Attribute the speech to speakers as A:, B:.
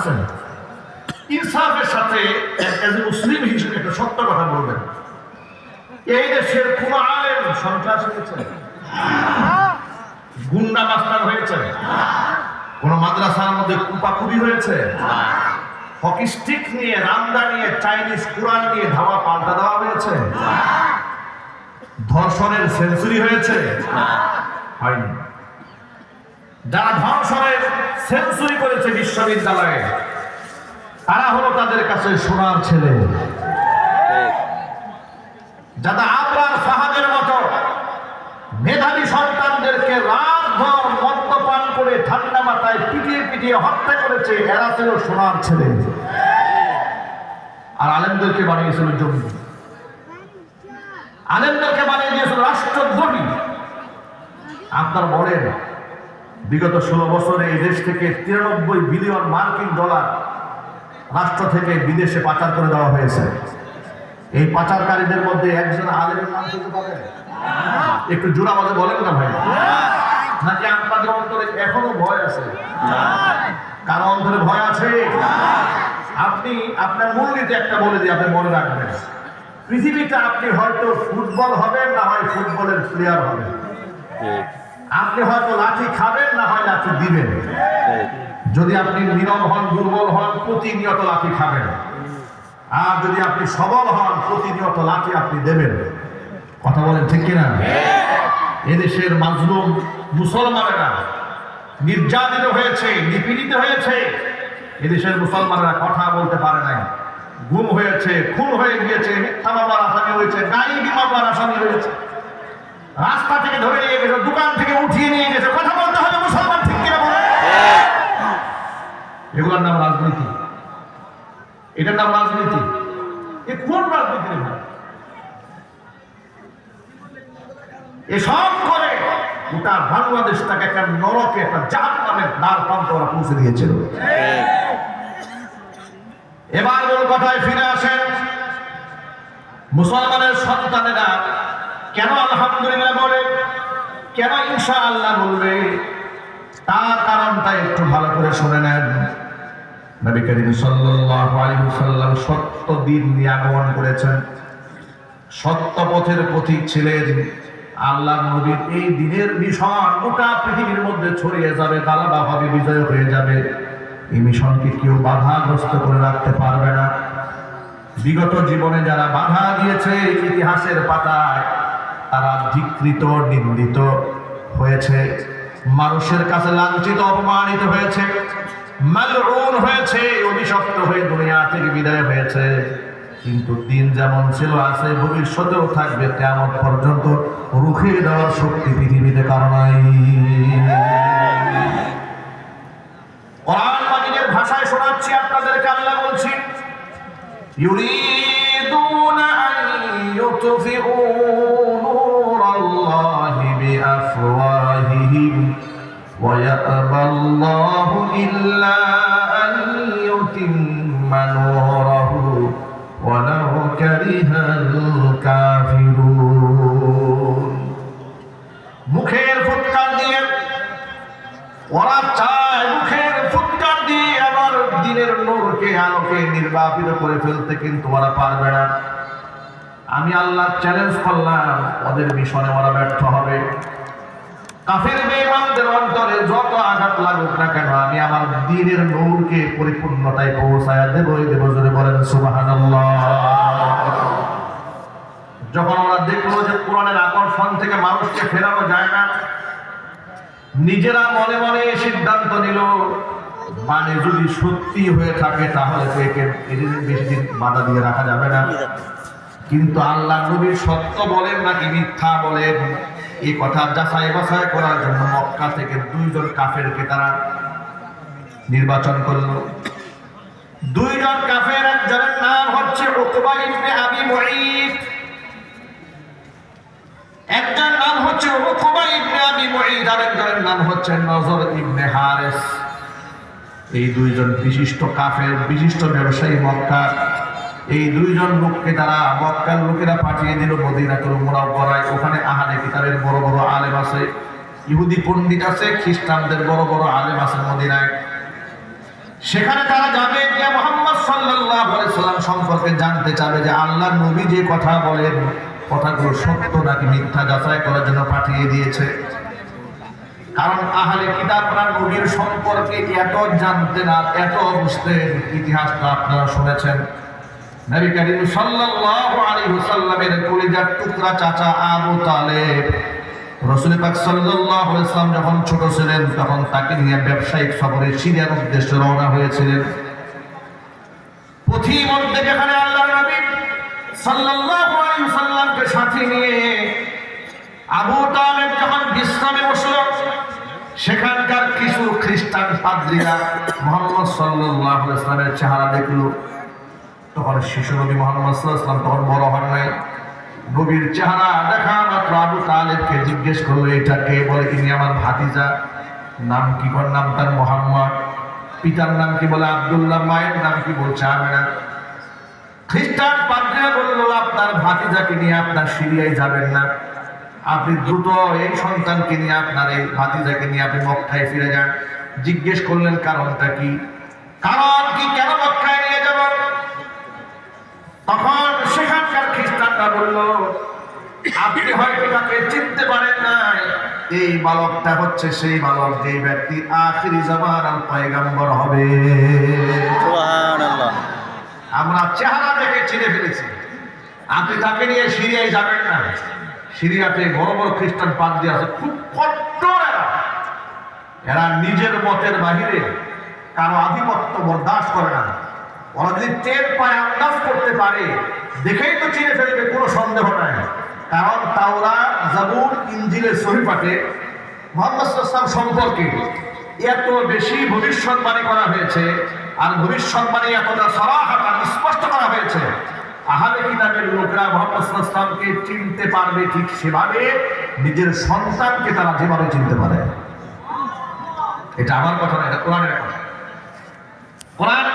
A: আছেন, ইনসাফের সাথে মুসলিম হিসেবে একটা সত্য কথা বলবেন। এই দেশের কোন আলেম সন্ত্রাস হয়েছে, গুন্ডা মাস্টার হয়েছে, কোন মাদ্রাসার মধ্যে কুপাকুপি হয়েছে, হকি স্টিক নিয়ে, রামদা নিয়ে, চাইনিজ কোরআন নিয়ে ধাওয়া পাল্টা দেওয়া হয়েছে, ধর্ষণের সেঞ্চুরি হয়েছে? হয়নি। যারা ধর্ষণের সেঞ্চুরি করেছে বিশ্ববিদ্যালয়ে, তারা হলো তাদের কাছে সোনার ছেলে। যারা আবরার ফাহাদের মতো মেধাবী সন্তানদেরকে রাতভর মদ্যপান করে ঠান্ডা মাথায় পিটিয়ে পিটিয়ে হত্যা করেছে, এরা ছিল সোনার ছেলে। আর আলেমদেরকে বানিয়েছিল জঙ্গি, আলেমদেরকে বানিয়ে দিয়েছিল রাষ্ট্রদ্রোহী। আপনারা বলেন, বিগত 16 বছরে এই দেশ থেকে 93 বিলিয়ন মার্কিন ডলার রাষ্ট্র থেকে বিদেশে পাচার করে দেওয়া হয়েছে। এই পাচারকারীদের মধ্যে একজন আলেমের নাম শুনতে পাবেন? একটু জোর আওয়াজে বলেন না ভাই। নাকি আপনাদের অন্তরে এখনো ভয় আছে? কারো অন্তরে ভয় আছে? আপনি আপনার মূলনীতি একটা বলে দিয়ে আপনি মনে রাখবেন, পৃথিবীতে আপনি হয়তো ফুটবল হবেন, না হয় ফুটবলের প্লেয়ার হবেন। আপনি হয়তো লাঠি খাবেন, না হয় লাঠি দিবেন। যদি আপনি নীরব হন, দুর্বল হন, প্রতিনিয়ত লাঠি খাবেন। আর যদি আপনি সবল হন, প্রতিনিয়ত লাঠি আপনি দেবেন। কথা বলেন ঠিক কিনা? এদেশের মাজলুম মুসলমানেরা নির্যাতিত হয়েছে, নিপীড়িত হয়েছে। এদেশের মুসলমানেরা কথা বলতে পারে নাই, গুম হয়েছে, খুন হয়ে গিয়েছে, মিথ্যা মামলার আসামি হয়েছে, গায়েবী মামলার আসামি হয়েছে, রাস্তা থেকে ধরে নিয়ে গেছে, দোকান থেকে উঠিয়ে নিয়ে গেছে। কথা বলতে হবে মুসলমান, ঠিক কিনা বলেন? এগুলোর নাম রাজনীতি, এটার নাম রাজনীতি। এ কোন রাজনীতি রে ভাই? এসব করে গোটা বাংলাদেশটাকে একটা নরকে, একটা জাহান্নামের দ্বার প্রান্তে ওরা পৌঁছে দিয়েছিল। এবার মূল কথায় ফিরে আসেন। মুসলমানের সন্তানেরা কেন আলহামদুলিল্লাহ বলে, কেন ইনশাআল্লাহ বলবে, তার কারণটা একটু ভালো করে শুনে নেন। নবী করিম সাল্লাল্লাহু আলাইহি ওয়াসাল্লাম সত্য দিন নিয়ে আগমন করেছেন, সত্য পথের পথিক ছিলেন। আল্লাহর নবীর এই দিনের মিশন গোটা পৃথিবীর মধ্যে ছড়িয়ে যাবে, গালাবা হবে, বিজয় হয়ে যাবে। এই মিশনকে কেউ বাধাগ্রস্ত করে রাখতে পারবে না। বিগত জীবনে যারা বাধা দিয়েছে, ইতিহাসের পাতায় তারা ধিক্কৃত, নিন্দিত হয়েছে, মানুষের কাছে লাঞ্ছিত, অপমানিত হয়েছে, মালউন হয়েছে, অভিশপ্ত হয়ে দুনিয়া থেকে বিদায় হয়েছে। কিন্তু দিন যেমন ছিল, আছে, ভবিষ্যতেও থাকবে, কিয়ামত পর্যন্ত রুখে দেওয়ার শক্তি পৃথিবীতে কারো নাই। কোরআন মাজিদের ভাষায় শোনাচ্ছি আপনাদেরকে, আল্লাহ বলছি, ইউরিদুনা আন ইউতফিউ নূরাল্লাহি বিআফওয়াহিহিম ওয়া ইয়াবাল্লাহু ইল্লা আন ইউতিম্মা নূরাহু ওয়ালাউ কারিহাল কাফিরুন। মুখের ফুৎকার দিয়ে ওরা চায়, মুখের ফুৎকার দিয়ে আমার দিনের নূরকে, আলোকে নির্বাপিত করে ফেলতে, কিন্তু ওরা পারবে না। আমি আল্লাহ চ্যালেঞ্জ করলাম, ওদের মিশনে ওরা ব্যর্থ হবে। কাফির বেঈমানদের অন্তরে যত আঘাত লাগুক না কেন, আমি আমার দ্বীনের নূরকে পরিপূর্ণতায় পৌঁছায়া দেবই দেব। জোরে বলেন সুবহানাল্লাহ। যখন ওরা দেখলো যে কোরআনের আকর্ষণ থেকে মানুষকে ফেরানো যায় না, নিজেরা মনে মনে সিদ্ধান্ত নিল, মানে যদি সত্যি হয়ে থাকে তাহলে তো একে বেশি দিন বাধা দিয়ে রাখা যাবে না। কিন্তু আল্লাহ নবী সত্য বলেন নাকি মিথ্যা বলেন, এই কথা যাচাই বাছাই করার জন্য মক্কা থেকে 2 জন কাফেরকে তারা নির্বাচন করল। 2 জন কাফের, একজনের নাম হচ্ছে উকবা ইবনে আবি মুঈত, একজন নাম হচ্ছে উকবা ইবনে আবি মুঈত, আর একজনের নাম হচ্ছে নজর ইবনে হারিস। এই 2 জন বিশিষ্ট কাফের, বিশিষ্ট ব্যবসায়ী মক্কা। এই 2 জন লোককে তারা মক্কার লোকেরা পাঠিয়ে দিল মদিনাতুল মুনাওয়ারায়। ওখানে আহলে কিতাবের বড় বড় আলেম আছে, ইহুদি পণ্ডিত আছে, খ্রিস্টানদের বড় বড় আলেম আছে মদিনায়। সেখানে তারা যাবে গিয়ে মুহাম্মদ সাল্লাল্লাহু আলাইহি সাল্লাম সম্পর্কে জানতে চাবে যে আল্লাহর নবী যে কথা বলেন কথাগুলো সত্য নাকি মিথ্যা যাচাই করার জন্য পাঠিয়ে দিয়েছে। কারণ আহলে কিতাবরা নবীর সম্পর্কে এত জানতেন আর এত বুঝতেন, ইতিহাসটা আপনারা শুনেছেন। নবী করিম সাল্লাল্লাহু আলাইহি ওয়াসাল্লামের কলিজার টুকরা চাচা আবু তালেব রাসূল পাক সাল্লাল্লাহু আলাইহি ওয়াসাল্লাম যখন ছোট ছিলেন তখন তাকে নিয়ে ব্যবসায়িক সফরে সিরিয়ার উদ্দেশ্যে রওনা হয়েছিলেন। পথিমধ্যে যেখানে আল্লাহর নবী সাল্লাল্লাহু আলাইহি ওয়াসাল্লামকে সাথে নিয়ে আবু তালেব যখন বিশ্রামে বসলো, সেখানকার কিছু খ্রিস্টান পাদ্রীরা মুহাম্মদ সাল্লাল্লাহু আলাইহি ওয়াসাল্লামের চেহারা দেখলো। তখন শিশু নবী মুহাম্মদ সাল্লাল্লাহু আলাইহি ওয়াসাল্লাম তখন বড় হন নাই। নবীর চেহারা দেখা মাত্র আবু তালেবকে জিজ্ঞেস করলো, এটা কে? বলে ইনি আমার ভাতিজা। নাম কি? কোন নাম তার মুহাম্মদ। পিতার নাম কি? বলে আব্দুল্লাহ। মায়ের নাম কি? বলছে আমেনা। খ্রিস্টান পাদ্রীরা বলল, আপনার ভাতিজাকে নিয়ে আপনার সিরিয়ায় যাবেন না, আপনি দ্রুত এই সন্তানকে নিয়ে আপনার এই ভাতিজাকে নিয়ে আপনি মক্কায় ফিরে যান। জিজ্ঞেস করলেন কারণটা কি? কারণ কি, কেন মক্কায় নিয়ে যাব? তখন সেখানকার খ্রিস্টানরা বলল, আপনি হয়তো তাকে চিনতে পারেন না, এই বালকটা হচ্ছে সেই বালক যে ব্যক্তি আখিরি জামানার পয়গম্বর হবে। সুবহানাল্লাহ। আমরা চেহারা দেখে চিনে ফেলেছি, আপনি তাকে নিয়ে সিরিয়ায় যাবেন না। সিরিয়াতে বড় বড় খ্রিস্টান পাদ্রী আছে, খুব কঠোর। এরা নিজের মতের বাহিরে কারো আধিপত্য বরদাস্ত করে না। ওরা যদি টের পায়, আন্দাজ করতে পারে, দেখেই তো চিনে ফেলবে, কোনো সন্দেহ নাই। কারণ তাওরাত, জাবুর, ইনজিলের সহিফাতে মুহাম্মদ সাল্লাল্লাহু আলাইহি ওয়াসাল্লাম সম্পর্কে এত বেশি ভবিষ্যৎবাণী করা হয়েছে, আর ভবিষ্যৎবাণী এতটা সরাহাতান স্পষ্ট করা হয়েছে, আহলে কিতাবের লোকরা মুহাম্মদ সাল্লাল্লাহু আলাইহি ওয়াসাল্লামকে চিনতে পারবে ঠিক সেভাবে নিজের সন্তানকে তারা যেভাবে চিনতে পারে। এটা আমার কথা না, এটা কোরআনের কথা। কোরআন